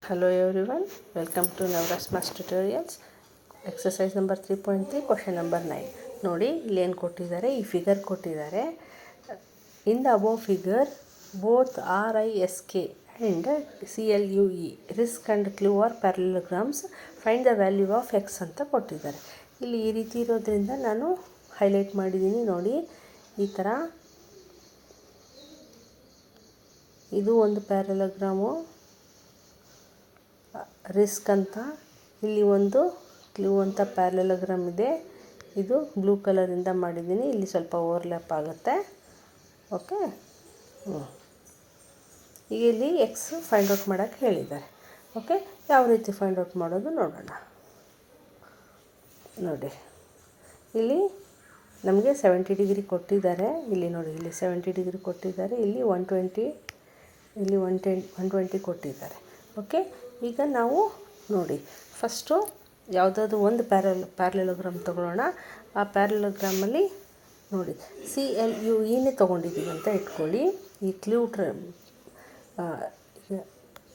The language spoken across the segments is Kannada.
Hello everyone, welcome to Navras Maths Tutorials. Exercise number 3.3, question number 9. ನೋಡಿ ಇಲ್ಲಿ ಏನು ಕೊಟ್ಟಿದ್ದಾರೆ, ಈ ಫಿಗರ್ ಕೊಟ್ಟಿದ್ದಾರೆ. In the above figure both RISK and CLUE risk and clue are parallelograms. Find the value of X ಅಂತ ಕೊಟ್ಟಿದ್ದಾರೆ. ಇಲ್ಲಿ ಈ ರೀತಿ ಇರೋದ್ರಿಂದ ನಾನು ಹೈಲೈಟ್ ಮಾಡಿದ್ದೀನಿ ನೋಡಿ. ಈ ಥರ ಇದು ಒಂದು ಪ್ಯಾರಲೋಗ್ರಾಮು, ರಿಸ್ಕ್ ಅಂತ, ಇಲ್ಲಿ ಒಂದು ಕ್ಲೂ ಅಂತ ಪ್ಯಾರಲೋಗ್ರಾಮ್ ಇದೆ. ಇದು ಬ್ಲೂ ಕಲರಿಂದ ಮಾಡಿದ್ದೀನಿ, ಇಲ್ಲಿ ಸ್ವಲ್ಪ ಓವರ್ಲ್ಯಾಪ್ ಆಗುತ್ತೆ. ಓಕೆ, ಈಗ ಇಲ್ಲಿ ಎಕ್ಸ್ ಫೈಂಡ್ ಔಟ್ ಮಾಡೋಕ್ಕೆ ಹೇಳಿದ್ದಾರೆ. ಓಕೆ, ಯಾವ ರೀತಿ ಫೈಂಡ್ ಔಟ್ ಮಾಡೋದು ನೋಡೋಣ. ನೋಡಿ, ಇಲ್ಲಿ ನಮಗೆ 70 ಡಿಗ್ರಿ ಕೊಟ್ಟಿದ್ದಾರೆ. ಇಲ್ಲಿ ನೋಡಿ, ಇಲ್ಲಿ 70 ಡಿಗ್ರಿ ಕೊಟ್ಟಿದ್ದಾರೆ, ಇಲ್ಲಿ 120, ಇಲ್ಲಿ 120 ಕೊಟ್ಟಿದ್ದಾರೆ. ಓಕೆ, ಈಗ ನಾವು ನೋಡಿ ಫಸ್ಟು ಯಾವುದಾದ್ರು ಒಂದು ಪ್ಯಾರಲೋಗ್ರಾಮ್ ತೊಗೊಳ್ಳೋಣ. ಆ ಪ್ಯಾರಲೋಗ್ರಾಮಲ್ಲಿ ನೋಡಿ CLUE ತೊಗೊಂಡಿದ್ದೀವಿ ಅಂತ ಇಟ್ಕೊಳ್ಳಿ. ಈ ಕ್ಲೂ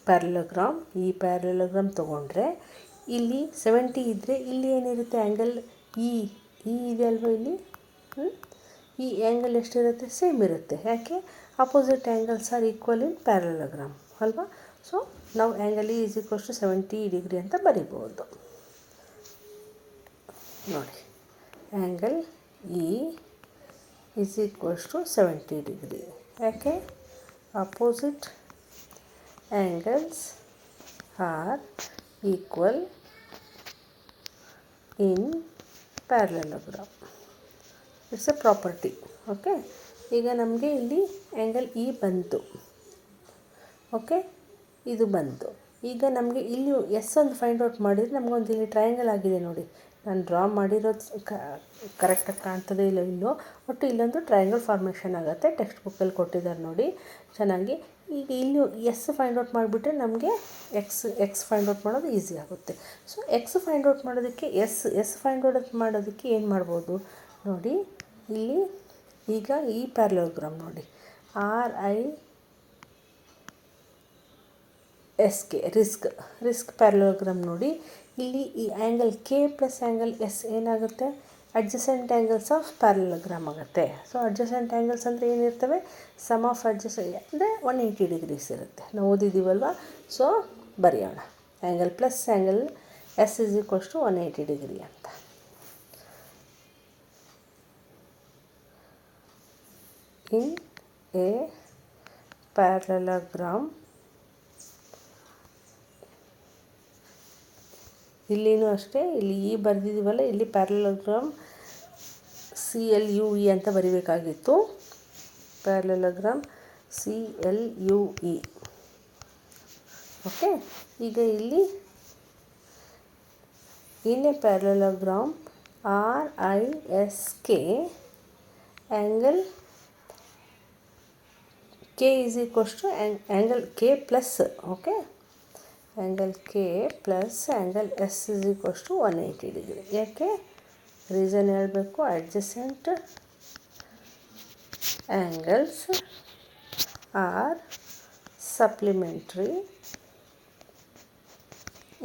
ಪ್ಯಾರಲೋಗ್ರಾಮ್, ಈ ಪ್ಯಾರಲೋಗ್ರಾಮ್ ತೊಗೊಂಡ್ರೆ ಇಲ್ಲಿ 70 ಇದ್ದರೆ ಇಲ್ಲಿ ಏನಿರುತ್ತೆ, ಆ್ಯಂಗಲ್ ಇ ಇದೆ ಅಲ್ವ, ಇಲ್ಲಿ ಈ ಆ್ಯಂಗಲ್ ಎಷ್ಟಿರುತ್ತೆ, ಸೇಮ್ ಇರುತ್ತೆ. ಯಾಕೆ, opposite angles are equal in parallelogram ಅಲ್ವಾ. ಸೊ ನಾವು angle E is equals to 70 degree ಅಂತ ಬರಿಬೋದು. ನೋಡಿ, angle E is equals to 70 degree. ಯಾಕೆ, opposite angles are equal in parallelogram. It's a property. Okay, ಈಗ ನಮಗೆ ಇಲ್ಲಿ ಆ್ಯಂಗಲ್ ಇ ಬಂತು. ಓಕೆ, ಇದು ಬಂತು. ಈಗ ನಮಗೆ ಇಲ್ಲಿ ಎಸ್ ಒಂದು ಫೈಂಡ್ ಔಟ್ ಮಾಡಿದರೆ ನಮಗೊಂದು ಇಲ್ಲಿ ಟ್ರಯಾಂಗಲ್ ಆಗಿದೆ ನೋಡಿ. ನಾನು ಡ್ರಾ ಮಾಡಿರೋದು ಕರೆಕ್ಟಾಗಿ ಕಾಣ್ತದೆ ಇಲ್ಲ ಇಲ್ಲೋ, ಒಟ್ಟು ಇಲ್ಲೊಂದು ಟ್ರಯಾಂಗಲ್ ಫಾರ್ಮೇಷನ್ ಆಗುತ್ತೆ. ಟೆಕ್ಸ್ಟ್ ಬುಕ್ಕಲ್ಲಿ ಕೊಟ್ಟಿದ್ದಾರೆ ನೋಡಿ ಚೆನ್ನಾಗಿ. ಈಗ ಇಲ್ಲಿ ಎಸ್ ಫೈಂಡ್ ಔಟ್ ಮಾಡಿಬಿಟ್ರೆ ನಮಗೆ ಎಕ್ಸ್ ಫೈಂಡ್ ಔಟ್ ಮಾಡೋದು ಈಸಿ ಆಗುತ್ತೆ. ಸೊ ಎಕ್ಸ್ ಫೈಂಡ್ ಔಟ್ ಮಾಡೋದಕ್ಕೆ ಎಸ್ ಫೈಂಡ್ ಔಟ್ ಮಾಡೋದಕ್ಕೆ ಏನು ಮಾಡ್ಬೋದು ನೋಡಿ. ಇಲ್ಲಿ ಈಗ ಈ ಪ್ಯಾರಲೋಗ್ರಾಮ್ ನೋಡಿ, RISK ರಿಸ್ಕ್ ಪ್ಯಾರಲೋಗ್ರಾಮ್ ನೋಡಿ. ಇಲ್ಲಿ ಈ angle K plus angle S ಏನಾಗುತ್ತೆ, ಅಡ್ಜಸೆಂಟ್ ಆ್ಯಂಗಲ್ಸ್ ಆಫ್ ಪ್ಯಾರಲೋಗ್ರಾಮ್ ಆಗುತ್ತೆ. ಸೊ ಅಡ್ಜಸೆಂಟ್ ಆ್ಯಂಗಲ್ಸ್ ಅಂದರೆ ಏನಿರ್ತವೆ, ಸಮ್ ಆಫ್ ಅಡ್ಜಸೆಂಟ್ ಅಂದರೆ 180 ಡಿಗ್ರೀಸ್ ಇರುತ್ತೆ. ನಾವು ಓದಿದ್ದೀವಲ್ವ. ಸೊ ಬರೆಯೋಣ, angle plus angle S is equals to 180 degree ಅಂತ. ಇನ್ ಎ ಪ್ಯಾರಲೋಗ್ರಾಮ್, ಇಲ್ಲಿನೂ ಅಷ್ಟೇ, ಇಲ್ಲಿ ಇ ಬರೆದಿದ್ದೀವಲ್ಲ, ಇಲ್ಲಿ ಪ್ಯಾರಲೋಗ್ರಾಮ್ CLUE ಅಂತ ಬರಿಬೇಕಾಗಿತ್ತು. Parallelogram CLUE. ಓಕೆ, ಈಗ ಇಲ್ಲಿ in a parallelogram RISK angle K is equals to angle K plus, okay, angle K plus angle S is equals to 180 degree. ಯಾಕೆ, ರೀಸನ್ ಹೇಳಬೇಕು, adjacent angles are supplementary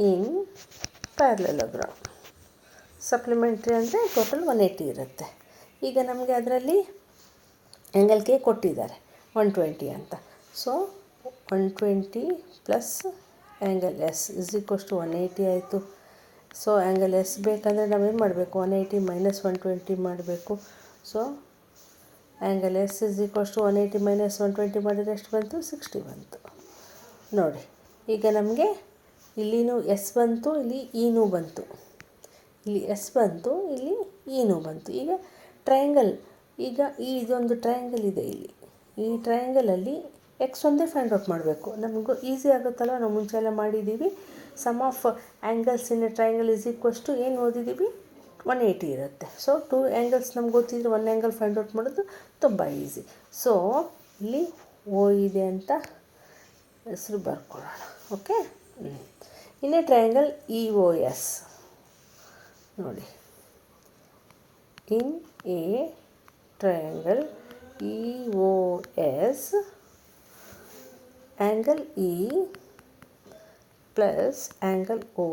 in parallelogram. Supplementary ಅಂದರೆ ಟೋಟಲ್ 180 ಇರುತ್ತೆ. ಈಗ ನಮಗೆ ಅದರಲ್ಲಿ ಆ್ಯಂಗಲ್ ಕೆ ಕೊಟ್ಟಿದ್ದಾರೆ 120 ಅಂತ. So 120 plus angle S is equals to 180 ಆಯಿತು. ಸೊ ಆ್ಯಂಗಲ್ ಎಸ್ ಬೇಕಂದರೆ ನಾವೇನು ಮಾಡಬೇಕು, 180 ಮೈನಸ್ 120 ಮಾಡಬೇಕು. So angle S is equals to 180 minus 120 ಮಾಡಿದರೆ ಎಷ್ಟು ಬಂತು, 60 ಬಂತು. ನೋಡಿ, ಈಗ ನಮಗೆ ಇಲ್ಲಿನೂ ಎಸ್ ಬಂತು, ಇಲ್ಲಿ ಈನೂ ಬಂತು. ಇಲ್ಲಿ ಎಸ್ ಬಂತು, ಇಲ್ಲಿ ಈನೂ ಬಂತು. ಈಗ ಟ್ರಯಾಂಗಲ್, ಈಗ ಇದೊಂದು ಟ್ರಯಾಂಗಲ್ ಇದೆ ಇಲ್ಲಿ. ಈ ಟ್ರಯಾಂಗಲಲ್ಲಿ ಎಕ್ಸ್ ಒಂದೇ ಫೈಂಡ್ ಔಟ್ ಮಾಡಬೇಕು. ನಮಗೂ ಈಸಿ ಆಗುತ್ತಲ್ಲ, ನಾವು ಮುಂಚೆ ಎಲ್ಲ ಮಾಡಿದ್ದೀವಿ. Sum of angles in a triangle is equals to ಏನು ಓದಿದ್ದೀವಿ, 180 ಇರುತ್ತೆ. ಸೊ 2 ಆ್ಯಂಗಲ್ಸ್ ನಮ್ಗೆ ಗೊತ್ತಿದ್ರೆ 1 ಆ್ಯಂಗಲ್ ಫೈಂಡ್ ಔಟ್ ಮಾಡೋದು ತುಂಬ ಈಸಿ. ಸೊ ಇಲ್ಲಿ ಓ ಇದೆ ಅಂತ ಹೆಸರು ಬರ್ಕೊಳ್ಳೋಣ. Okay, in a triangle EOS ನೋಡಿ, in a triangle EOS, angle E plus angle O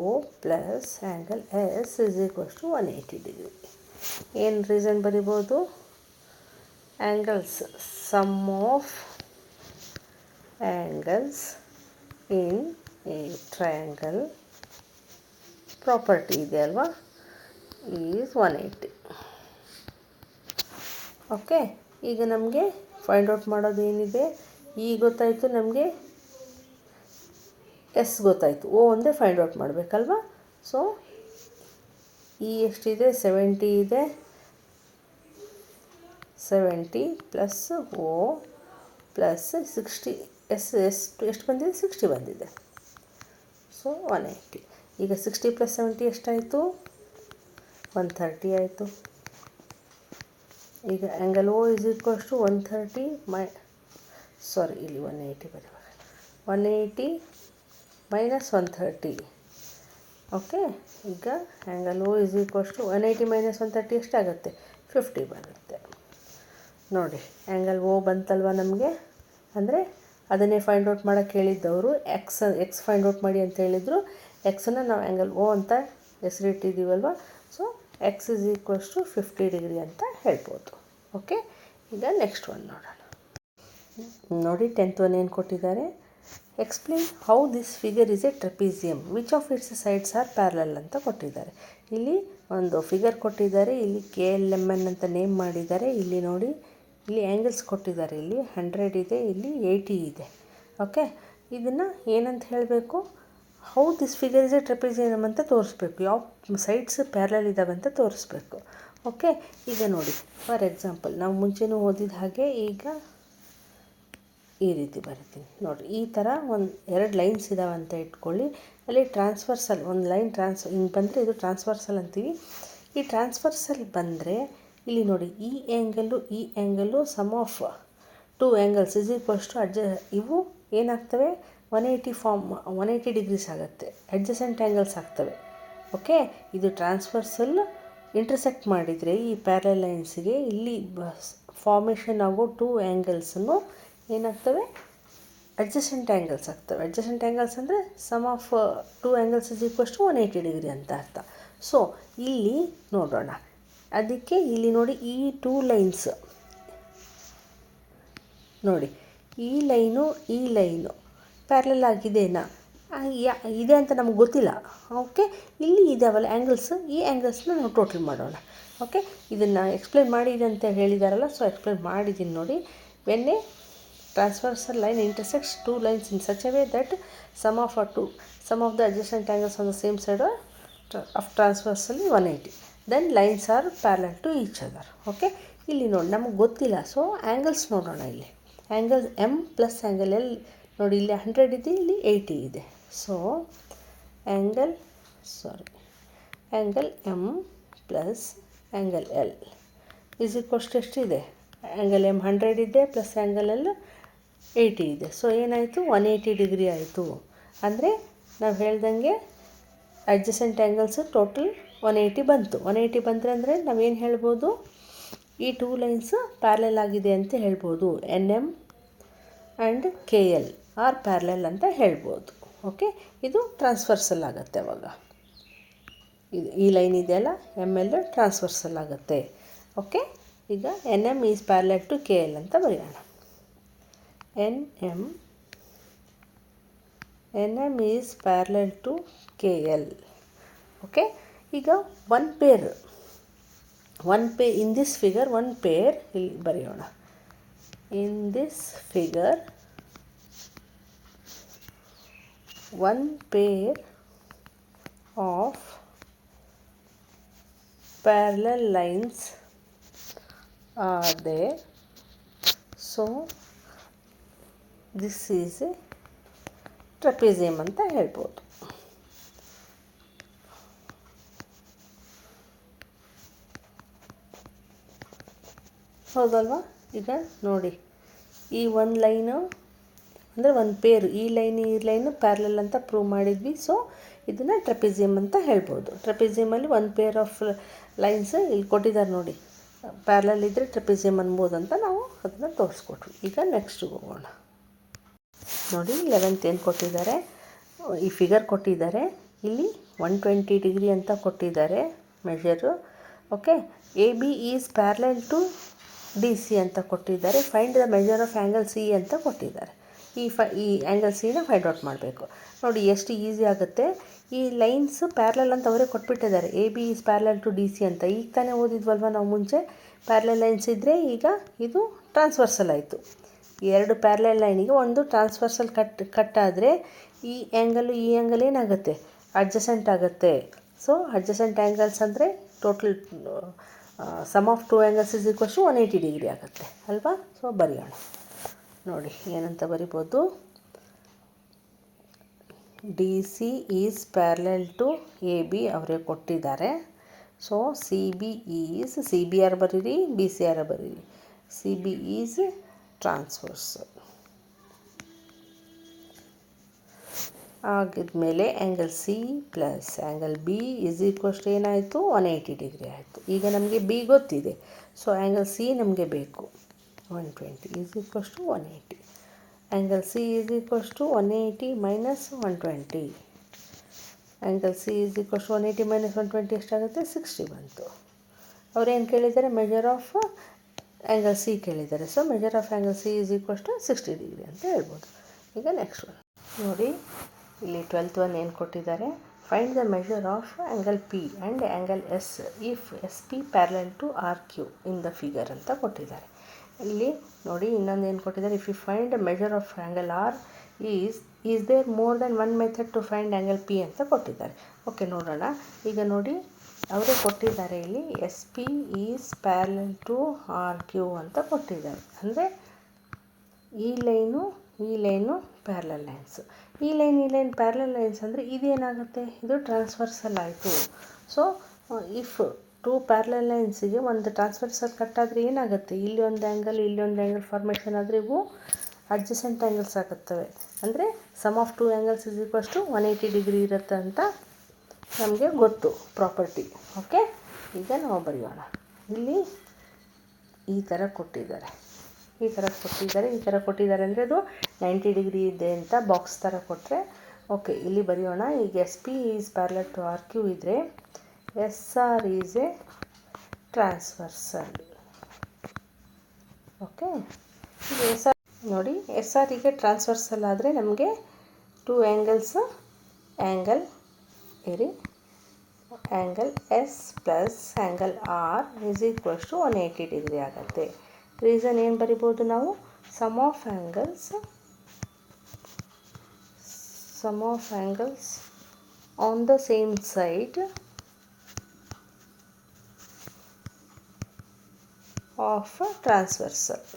plus angle S is equals to 180 degree. ಏನು ರೀಸನ್ ಬರಿಬೋದು? Angles sum of angles in a triangle property ಇದೆ ಅಲ್ವಾ, ಈಸ್ 180. ಓಕೆ, ಈಗ ನಮಗೆ ಫೈಂಡ್ ಔಟ್ ಮಾಡೋದು ಏನಿದೆ, ಈ ಗೊತ್ತಾಯಿತು ನಮಗೆ, ಎಸ್ ಗೊತ್ತಾಯಿತು, ಓ ಒಂದೇ ಫೈಂಡ್ ಔಟ್ ಮಾಡಬೇಕಲ್ವ. ಸೊ ಈ ಎಷ್ಟಿದೆ? 70 ಇದೆ. 70 ಪ್ಲಸ್ ಓ ಪ್ಲಸ್ 60, ಎಷ್ಟು ಬಂದಿದೆ? 60 ಬಂದಿದೆ. ಸೊ 180. ಈಗ 60 + 70 ಎಷ್ಟಾಯಿತು? 130 ಆಯಿತು. ಈಗ angle O is equals to 130 ಇಲ್ಲಿ 180 ಬರೀಬೇಕು. 180 ಮೈನಸ್ 130. ಓಕೆ, ಈಗ angle O is equals to 180 minus 130 ಎಷ್ಟಾಗುತ್ತೆ? 50 ಬರುತ್ತೆ. ನೋಡಿ, ಆ್ಯಂಗಲ್ ಓ ಬಂತಲ್ವ ನಮಗೆ. ಅಂದರೆ ಅದನ್ನೇ ಫೈಂಡ್ ಔಟ್ ಮಾಡೋಕ್ಕೆ ಹೇಳಿದ್ದವರು. ಎಕ್ಸ್ ಫೈಂಡ್ ಔಟ್ ಮಾಡಿ ಅಂತ ಹೇಳಿದರು. ಎಕ್ಸನ್ನು ನಾವು ಆ್ಯಂಗಲ್ ಓ ಅಂತ ಹೆಸರಿಟ್ಟಿದ್ದೀವಲ್ವ. So X is equals to 50 degree ಅಂತ ಹೇಳ್ಬೋದು. ಓಕೆ, ಈಗ ನೆಕ್ಸ್ಟ್ ಒನ್ ನೋಡೋಣ. ನೋಡಿ 10th ಒನ್ ಏನು ಕೊಟ್ಟಿದ್ದಾರೆ? Explain how this figure is a trapezium which of its sides are parallel ಅಂತ ಕೊಟ್ಟಿದ್ದಾರೆ. ಇಲ್ಲಿ ಒಂದು ಫಿಗರ್ ಕೊಟ್ಟಿದ್ದಾರೆ. ಇಲ್ಲಿ KLMN ಅಂತ ನೇಮ್ ಮಾಡಿದ್ದಾರೆ. ಇಲ್ಲಿ ನೋಡಿ, ಇಲ್ಲಿ ಆ್ಯಂಗಲ್ಸ್ ಕೊಟ್ಟಿದ್ದಾರೆ. ಇಲ್ಲಿ 100 ಇದೆ, ಇಲ್ಲಿ 80 ಇದೆ. ಓಕೆ, ಇದನ್ನು ಏನಂತ ಹೇಳಬೇಕು? How this figure is a trapezium ಅಂತ ತೋರಿಸ್ಬೇಕು. ಯಾವ ಸೈಡ್ಸ್ ಪ್ಯಾರಲಲ್ ಇದ್ದಾವೆ ಅಂತ ತೋರಿಸ್ಬೇಕು. ಓಕೆ, ಈಗ ನೋಡಿ, ಫಾರ್ ಎಕ್ಸಾಂಪಲ್ ನಾವು ಮುಂಚೆನೂ ಓದಿದ ಹಾಗೆ ಈಗ ಈ ರೀತಿ ಬರಿತೀನಿ ನೋಡಿ. ಈ ಥರ ಒಂದು 2 ಲೈನ್ಸ್ ಇದ್ದಾವೆ ಅಂತ ಇಟ್ಕೊಳ್ಳಿ. ಅಲ್ಲಿ ಟ್ರಾನ್ಸ್ಫರ್ಸಲ್ ಒಂದು ಲೈನ್ ಹಿಂಗೆ ಬಂದರೆ ಇದು ಟ್ರಾನ್ಸ್ಫರ್ಸಲ್ ಅಂತೀವಿ. ಈ ಟ್ರಾನ್ಸ್ಫರ್ಸಲ್ ಬಂದರೆ ಇಲ್ಲಿ ನೋಡಿ, ಈ angle sum of 2 angles is equals to ಇವು ಏನಾಗ್ತವೆ? 180 ಡಿಗ್ರೀಸ್ ಆಗುತ್ತೆ. ಅಡ್ಜಸೆಂಟ್ ಆ್ಯಂಗಲ್ಸ್ ಆಗ್ತವೆ. ಓಕೆ, ಇದು ಟ್ರಾನ್ಸ್ಫರ್ಸಲ್ ಇಂಟರ್ಸೆಕ್ಟ್ ಮಾಡಿದರೆ ಈ ಪ್ಯಾರಲಲ್ ಲೈನ್ಸ್ಗೆ ಇಲ್ಲಿ ಫಾರ್ಮೇಷನ್ ಆಗೋ 2 ಆ್ಯಂಗಲ್ಸನ್ನು ಏನಾಗ್ತವೆ? ಅಡ್ಜಸೆಂಟ್ ಆ್ಯಂಗಲ್ಸ್ ಆಗ್ತವೆ. ಅಡ್ಜಸೆಂಟ್ ಆ್ಯಂಗಲ್ಸ್ ಅಂದರೆ sum of 2 angles is equals to 180 degree ಅಂತ ಅರ್ಥ. ಸೊ ಇಲ್ಲಿ ನೋಡೋಣ. ಅದಕ್ಕೆ ಇಲ್ಲಿ ನೋಡಿ, ಈ 2 ಲೈನ್ಸ್ ನೋಡಿ, ಈ ಲೈನು ಪ್ಯಾರಲಲ್ ಆಗಿದೆನಾ ಇದೆ ಅಂತ ನಮ್ಗೆ ಗೊತ್ತಿಲ್ಲ. ಓಕೆ, ಇಲ್ಲಿ ಇದಾವಲ್ಲ ಆ್ಯಂಗಲ್ಸ್, ಈ ಆ್ಯಂಗಲ್ಸ್ನ ನಾವು ಟೋಟಲ್ ಮಾಡೋಣ. ಓಕೆ, ಇದನ್ನು ಎಕ್ಸ್ಪ್ಲೇನ್ ಮಾಡಿದೆ ಅಂತ ಹೇಳಿದಾರಲ್ಲ. ಸೊ ಎಕ್ಸ್ಪ್ಲೇನ್ ಮಾಡಿದ್ದೀನಿ ನೋಡಿ. When A transversal line intersects 2 lines in such a way that sum of the adjacent angles on the same side of transversally 180, then lines are parallel to each other. Okay, ಇಲ್ಲಿ ನೋಡಿ ನಮಗೆ ಗೊತ್ತಿಲ್ಲ. ಸೊ ಆ್ಯಂಗಲ್ಸ್ ನೋಡೋಣ. ಇಲ್ಲಿ angle M plus angle L ನೋಡಿ, ಇಲ್ಲಿ 100 ಇದೆ, ಇಲ್ಲಿ 80 ಇದೆ. So angle M plus angle L is equals to ಎಷ್ಟಿದೆ? ಆ್ಯಂಗಲ್ M 100 ಇದೆ ಪ್ಲಸ್ ಆ್ಯಂಗಲ್ L 80 ಇದೆ. ಸೊ ಏನಾಯಿತು? 180 ಡಿಗ್ರಿ ಆಯಿತು. ಅಂದರೆ ನಾವು ಹೇಳ್ದಂಗೆ ಅಡ್ಜಸೆಂಟ್ ಆ್ಯಂಗಲ್ಸು ಟೋಟಲ್ 180 ಬಂತು. 180 ಬಂದರೆ ಅಂದರೆ ನಾವೇನು ಹೇಳ್ಬೋದು? ಈ 2 ಲೈನ್ಸು ಪ್ಯಾರಲಲ್ ಆಗಿದೆ ಅಂತ ಹೇಳ್ಬೋದು. NM and KL R parallel ಅಂತ ಹೇಳ್ಬೋದು. ಓಕೆ, ಇದು ಟ್ರಾನ್ಸ್ಫರ್ಸಲ್ ಆಗುತ್ತೆ. ಅವಾಗ ಈ ಲೈನ್ ಇದೆಯಲ್ಲ ML ಟ್ರಾನ್ಸ್ಫರ್ಸಲ್ ಆಗುತ್ತೆ. ಓಕೆ, ಈಗ NM is parallel to KL ಅಂತ ಬರೆಯೋಣ. NM is parallel to KL. Okay, ಈಗ one pair in this figure, one pair ಇಲ್ಲಿ ಬರೆಯೋಣ. In this figure one pair of parallel lines are there. So this is a trapezium ಅಂತ ಹೇಳ್ಬೋದು. ಹೌದಲ್ವಾ? ಈಗ ನೋಡಿ, ಈ ಒಂದು ಲೈನು ಅಂದರೆ ಒಂದು ಪೇರು, ಈ ಲೈನು ಪ್ಯಾರಲಲ್ ಅಂತ ಪ್ರೂವ್ ಮಾಡಿದ್ವಿ. ಸೊ ಇದನ್ನು ಟ್ರೆಪೆಜಿಯಮ್ ಅಂತ ಹೇಳ್ಬೋದು. ಟ್ರೆಪೆಜಿಯಮಲ್ಲಿ ಒಂದು ಪೇರ್ ಆಫ್ ಲೈನ್ಸ್ ಇಲ್ಲಿ ಕೊಟ್ಟಿದ್ದಾರೆ ನೋಡಿ, ಪ್ಯಾರಲಲ್ ಇದ್ದರೆ ಟ್ರೆಪೆಜಿಯಮ್ ಅನ್ಬೋದು ಅಂತ ನಾವು ಅದನ್ನು ತೋರಿಸ್ಕೊಟ್ವಿ. ಈಗ ನೆಕ್ಸ್ಟಿಗೆ ಹೋಗೋಣ. ನೋಡಿ 11th ಏನು ಕೊಟ್ಟಿದ್ದಾರೆ? ಈ ಫಿಗರ್ ಕೊಟ್ಟಿದ್ದಾರೆ, ಇಲ್ಲಿ 120 ಡಿಗ್ರಿ ಅಂತ ಕೊಟ್ಟಿದ್ದಾರೆ measure. Okay, A B is parallel to D C ಅಂತ ಕೊಟ್ಟಿದ್ದಾರೆ. Find the measure of angle C ಅಂತ ಕೊಟ್ಟಿದ್ದಾರೆ. ಈ ಆ್ಯಂಗಲ್ ಸಿನ ಫೈಂಡ್ ಔಟ್ ಮಾಡಬೇಕು. ನೋಡಿ ಎಷ್ಟು ಈಸಿ ಆಗುತ್ತೆ. ಈ ಲೈನ್ಸ್ ಪ್ಯಾರಲಲ್ ಅಂತ ಅವರೇ ಕೊಟ್ಬಿಟ್ಟಿದ್ದಾರೆ. A B is parallel to D C ಅಂತ. ಈಗ ತಾನೇ ಓದಿದ್ವಲ್ವ ನಾವು ಮುಂಚೆ. ಪ್ಯಾರಲಲ್ ಲೈನ್ಸ್ ಇದ್ದರೆ ಈಗ ಇದು ಟ್ರಾನ್ಸ್ವರ್ಸಲ್ ಆಯಿತು. ಎರಡು ಪ್ಯಾರಲಲ್ ಲೈನಿಗೆ ಒಂದು ಟ್ರಾನ್ಸ್ವರ್ಸಲ್ ಕಟ್ ಆದರೆ ಈ ಆ್ಯಂಗಲ್ ಏನಾಗುತ್ತೆ, ಅಡ್ಜಸೆಂಟ್ ಆಗುತ್ತೆ. ಸೊ ಅಡ್ಜಸೆಂಟ್ ಆ್ಯಂಗಲ್ಸ್ ಅಂದರೆ total sum of two angles is equals to 180 degree ಆಗುತ್ತೆ ಅಲ್ವಾ. ಸೊ ಬರೆಯೋಣ. ನೋಡಿ ಏನಂತ ಬರಿಬೋದು. D C is parallel to A B ಅವರೇ ಕೊಟ್ಟಿದ್ದಾರೆ. So C B is, C B or ಬರೀರಿ, ಬಿ ಸಿ ಆರ್ ಬರೀರಿ. C B is transversal. ಆಗಿದ್ಮೇಲೆ angle C plus angle B is equals to ಏನಾಯಿತು, 180 ಡಿಗ್ರಿ ಆಯಿತು. ಈಗ ನಮಗೆ ಬಿ ಗೊತ್ತಿದೆ. ಸೊ ಆ್ಯಂಗಲ್ ಸಿ ನಮಗೆ ಬೇಕು. 120 is equals to 180. Angle C is equals to 180 minus 120. Angle C is equals to 180 minus 120 ಎಷ್ಟಾಗುತ್ತೆ, 60 ಬಂತು. ಅವ್ರೇನು ಕೇಳಿದ್ದಾರೆ, ಮೆಜರ್ ಆಫ್ ಆ್ಯಂಗಲ್ ಸಿ ಕೇಳಿದ್ದಾರೆ. So measure of angle C is equals to 60 degree ಅಂತ ಹೇಳ್ಬೋದು. ಈಗ ನೆಕ್ಸ್ಟ್ ಒನ್ ನೋಡಿ. ಇಲ್ಲಿ 12th ಒನ್ ಏನು ಕೊಟ್ಟಿದ್ದಾರೆ, find the measure of angle P and angle S if S P parallel to R Q in the figure ಅಂತ ಕೊಟ್ಟಿದ್ದಾರೆ. ಇಲ್ಲಿ ನೋಡಿ ಇನ್ನೊಂದು ಏನು ಕೊಟ್ಟಿದ್ದಾರೆ, if you find measure of angle R is there more than one method to find angle P ಅಂತ ಕೊಟ್ಟಿದ್ದಾರೆ. ಓಕೆ ನೋಡೋಣ. ಈಗ ನೋಡಿ ಅವರೇ ಕೊಟ್ಟಿದ್ದಾರೆ ಇಲ್ಲಿ S P is parallel to R Q ಅಂತ ಕೊಟ್ಟಿದ್ದಾರೆ. ಅಂದರೆ ಈ ಲೈನು ಪ್ಯಾರಲಲ್ ಲೈನ್ಸ್. ಈ ಲೈನ್ ಪ್ಯಾರಲಲ್ ಲೈನ್ಸ್ ಅಂದರೆ ಇದೇನಾಗುತ್ತೆ, ಇದು ಟ್ರಾನ್ಸ್ವರ್ಸಲ್ ಆಯಿತು. ಸೊ ಇಫ್ ಟೂ ಪ್ಯಾರಲಲ್ ಲೈನ್ಸಿಗೆ ಒಂದು ಟ್ರಾನ್ಸ್ವರ್ಸಲ್ ಕಟ್ಟಾದರೆ ಏನಾಗುತ್ತೆ, ಇಲ್ಲಿ ಒಂದು ಆ್ಯಂಗಲ್ ಫಾರ್ಮೇಷನ್ ಆದರೆ ಇವು ಅಡ್ಜಸೆಂಟ್ ಆ್ಯಂಗಲ್ಸ್ ಆಗುತ್ತವೆ. ಅಂದರೆ sum of two angles is equals to 180 degree ಇರುತ್ತೆ ಅಂತ ನಮಗೆ ಗೊತ್ತು ಪ್ರಾಪರ್ಟಿ. ಓಕೆ, ಈಗ ನಾವು ಬರೆಯೋಣ. ಇಲ್ಲಿ ಈ ಥರ ಕೊಟ್ಟಿದ್ದಾರೆ ಅಂದರೆ ಅದು 90 ಡಿಗ್ರಿ ಇದೆ ಅಂತ ಬಾಕ್ಸ್ ಥರ ಕೊಟ್ಟರೆ. ಓಕೆ, ಇಲ್ಲಿ ಬರೆಯೋಣ. ಈಗ S P is parallel to R Q ಇದ್ದರೆ S R is a transversal. Okay, ಈಗ ಎಸ್ ಆರ್ ನೋಡಿ, ಎಸ್ ಆರ್ ಈಗ ಟ್ರಾನ್ಸ್ವರ್ಸಲ್ ಆದರೆ ನಮಗೆ two angles, angle S plus angle R is equals to 180 degree ಆಗುತ್ತೆ. ರೀಸನ್ ಏನು ಬರಿಬೋದು ನಾವು, sum of angles on the same side of transversal.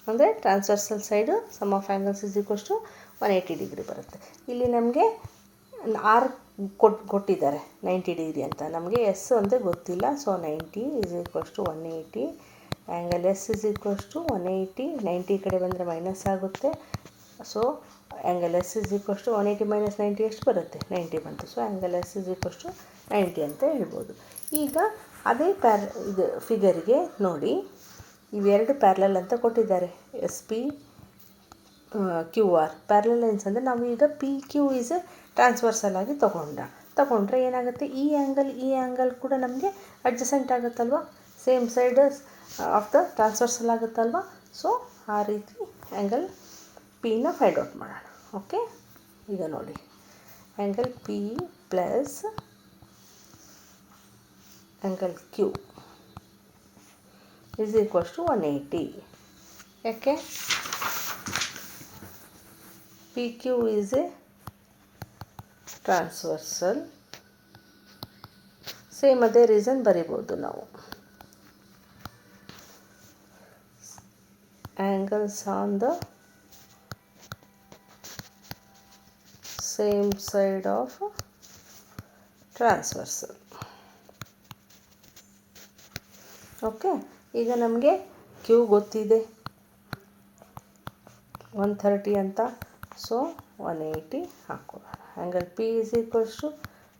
ಅಂದರೆ transversal side sum of angles is equals to 180 degree ಬರುತ್ತೆ. ಇಲ್ಲಿ ನಮಗೆ ಆರ್ ಕೊಟ್ಟಿದ್ದಾರೆ 90 ಡಿಗ್ರಿ ಅಂತ. ನಮಗೆ ಎಸ್ ಒಂದೇ ಗೊತ್ತಿಲ್ಲ. So 90 is equals to 180. Angle S is equals to 180. 90 ಕಡೆ ಬಂದರೆ ಮೈನಸ್ ಆಗುತ್ತೆ. So angle S is equals to 180 minus 90 ಎಷ್ಟು ಬರುತ್ತೆ, 90 ಬಂತು. So angle S is equals to 90 ಅಂತ ಹೇಳ್ಬೋದು. ಈಗ ಅದೇ ಇದು ಫಿಗರಿಗೆ ನೋಡಿ, ಇವೆರಡು ಪ್ಯಾರಲಲ್ ಅಂತ ಕೊಟ್ಟಿದ್ದಾರೆ. S P Q R parallel lines ಅಂದರೆ ನಾವು ಈಗ ಪಿ ಕ್ಯೂ ಈಸ್ ಟ್ರಾನ್ಸ್ವರ್ಸಲ್ ಆಗಿ ತಗೊಂಡ್ರೆ ಏನಾಗುತ್ತೆ, ಈ ಆ್ಯಂಗಲ್ ಕೂಡ ನಮಗೆ ಅಡ್ಜಸೆಂಟ್ ಆಗುತ್ತಲ್ವ, same side of the transversal ಆಗುತ್ತಲ್ವ. ಸೊ ಆ ರೀತಿ ಆ್ಯಂಗಲ್ ಪಿನ ಫೈಂಡ್ ಔಟ್ ಮಾಡೋಣ. ಓಕೆ, ಈಗ ನೋಡಿ angle P plus angle Q is equals to 180. ಯಾಕೆ, P Q is a transversal. Same ಅದೇ ರೀಸನ್ ಬರಿಬೋದು ನಾವು. Angles on the same side of transversal. Okay, ಈಗ ನಮಗೆ ಕ್ಯೂ ಗೊತ್ತಿದೆ 130 ಅಂತ. ಸೊ 180 ಹಾಕೋಣ. Angle P is equals to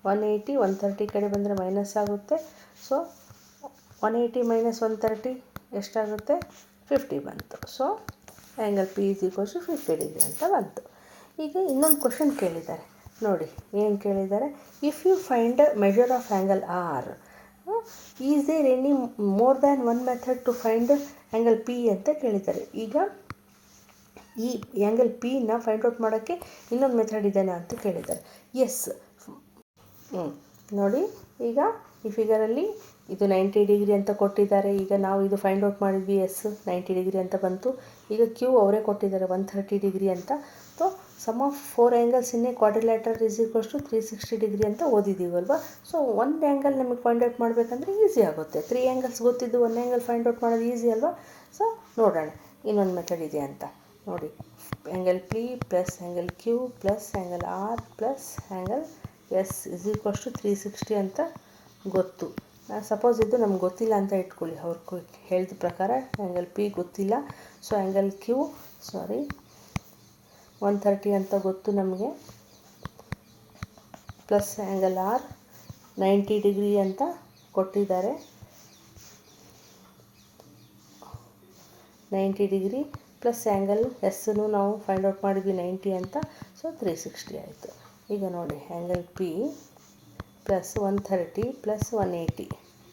180. 130 ಕಡೆ ಬಂದರೆ ಮೈನಸ್ ಆಗುತ್ತೆ. ಸೊ 180 ಮೈನಸ್ 130 ಎಷ್ಟಾಗುತ್ತೆ, 50 ಬಂತು. So angle P is equals to 50 degree ಅಂತ ಬಂತು. ಈಗ ಇನ್ನೊಂದು ಕ್ವಶನ್ ಕೇಳಿದ್ದಾರೆ ನೋಡಿ. ಏನು ಕೇಳಿದ್ದಾರೆ? If you find measure of angle R, is there any more than one method to find angle P ಅಂತ ಕೇಳಿದ್ದಾರೆ. ಈಗ ಈ ಆ್ಯಂಗಲ್ ಪಿನ ಫೈಂಡ್ ಔಟ್ ಮಾಡೋಕ್ಕೆ ಇನ್ನೊಂದು ಮೆಥಡ್ ಇದೆನಾ ಅಂತ ಕೇಳಿದ್ದಾರೆ. ಎಸ್. ನೋಡಿ, ಈಗ ಈ ಫಿಗರಲ್ಲಿ ಇದು 90 ಡಿಗ್ರಿ ಅಂತ ಕೊಟ್ಟಿದ್ದಾರೆ. ಈಗ ನಾವು ಇದು ಫೈಂಡ್ ಔಟ್ ಮಾಡಿದ್ವಿ, ಎಸ್ 90 ಡಿಗ್ರಿ ಅಂತ ಬಂತು. ಈಗ ಕ್ಯೂ ಅವರೇ ಕೊಟ್ಟಿದ್ದಾರೆ 130 ಡಿಗ್ರಿ ಅಂತ. So sum of 4 angles in a quadrilateral is equals to 360 degree ಅಂತ ಓದಿದ್ದೀವಲ್ವ. ಸೊ ಒಂದು ಆ್ಯಂಗಲ್ ನಮಗೆ ಫೈಂಡ್ ಔಟ್ ಮಾಡಬೇಕಂದ್ರೆ ಈಸಿ ಆಗುತ್ತೆ. 3 ಆ್ಯಂಗಲ್ಸ್ ಗೊತ್ತಿದ್ದು ಒಂದು ಆ್ಯಂಗಲ್ ಫೈಂಡ್ ಔಟ್ ಮಾಡೋದು ಈಸಿ ಅಲ್ವಾ. ಸೊ ನೋಡೋಣ ಇನ್ನೊಂದು ಮೆಥಡ್ ಇದೆ ಅಂತ. ನೋಡಿ, angle P plus angle Q plus angle R plus angle S is equals to 360 ಅಂತ ಗೊತ್ತು. ಸಪೋಸ್ ಇದು ನಮ್ಗೆ ಗೊತ್ತಿಲ್ಲ ಅಂತ ಇಟ್ಕೊಳ್ಳಿ. ಅವ್ರು ಹೇಳಿದ ಪ್ರಕಾರ ಆ್ಯಂಗಲ್ ಪಿ ಗೊತ್ತಿಲ್ಲ. ಸೊ ಆ್ಯಂಗಲ್ ಕ್ಯೂ 130 ಅಂತ ಗೊತ್ತು ನಮಗೆ, ಪ್ಲಸ್ ಆ್ಯಂಗಲ್ ಆರ್ 90 ಡಿಗ್ರಿ ಅಂತ ಕೊಟ್ಟಿದ್ದಾರೆ. 90 ಡಿಗ್ರಿ ಪ್ಲಸ್ ಆ್ಯಂಗಲ್ ಎಸ್ಸನ್ನು ನಾವು ಫೈಂಡ್ ಔಟ್ ಮಾಡಿದ್ವಿ 90 ಅಂತ. ಸೊ 360 ಆಯಿತು. ಈಗ ನೋಡಿ, ಆ್ಯಂಗಲ್ ಪಿ ಪ್ಲಸ್ 130 ಪ್ಲಸ್ 180,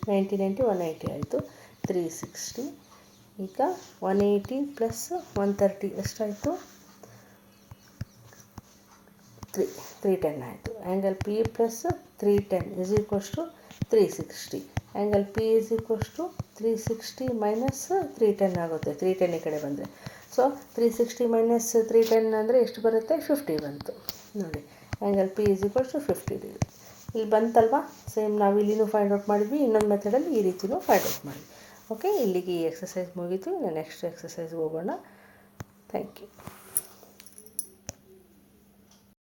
90 180 ಆಯಿತು, 360. ಈಗ 180 ಪ್ಲಸ್ 130 ಎಷ್ಟಾಯಿತು? 310 ಆಯಿತು. Angle P plus 310 is equals to 360. Angle P is equals to 360 minus 310 ಆಗುತ್ತೆ. 310 ಈ ಕಡೆ ಬಂದರೆ, ಸೊ 360 ಮೈನಸ್ 310 ಅಂದರೆ ಎಷ್ಟು ಬರುತ್ತೆ? 50 ಬಂತು. ನೋಡಿ, angle P is equals to 50 degree. ಇಲ್ಲಿ ಬಂತಲ್ವಾ? ಸೇಮ್ ನಾವು ಇಲ್ಲಿನೂ ಫೈಂಡ್ ಔಟ್ ಮಾಡಿದ್ವಿ, ಇನ್ನೊಂದು ಮೆಥಡಲ್ಲಿ ಈ ರೀತಿಯೂ ಫೈಂಡ್ ಔಟ್ ಮಾಡಿದ್ವಿ. ಓಕೆ, ಇಲ್ಲಿಗೆ ಈ ಎಕ್ಸಸೈಸ್ ಮುಗೀತು. ಇನ್ನು ನೆಕ್ಸ್ಟ್ ಎಕ್ಸಸೈಸ್ಗೆ ಹೋಗೋಣ. Thank you.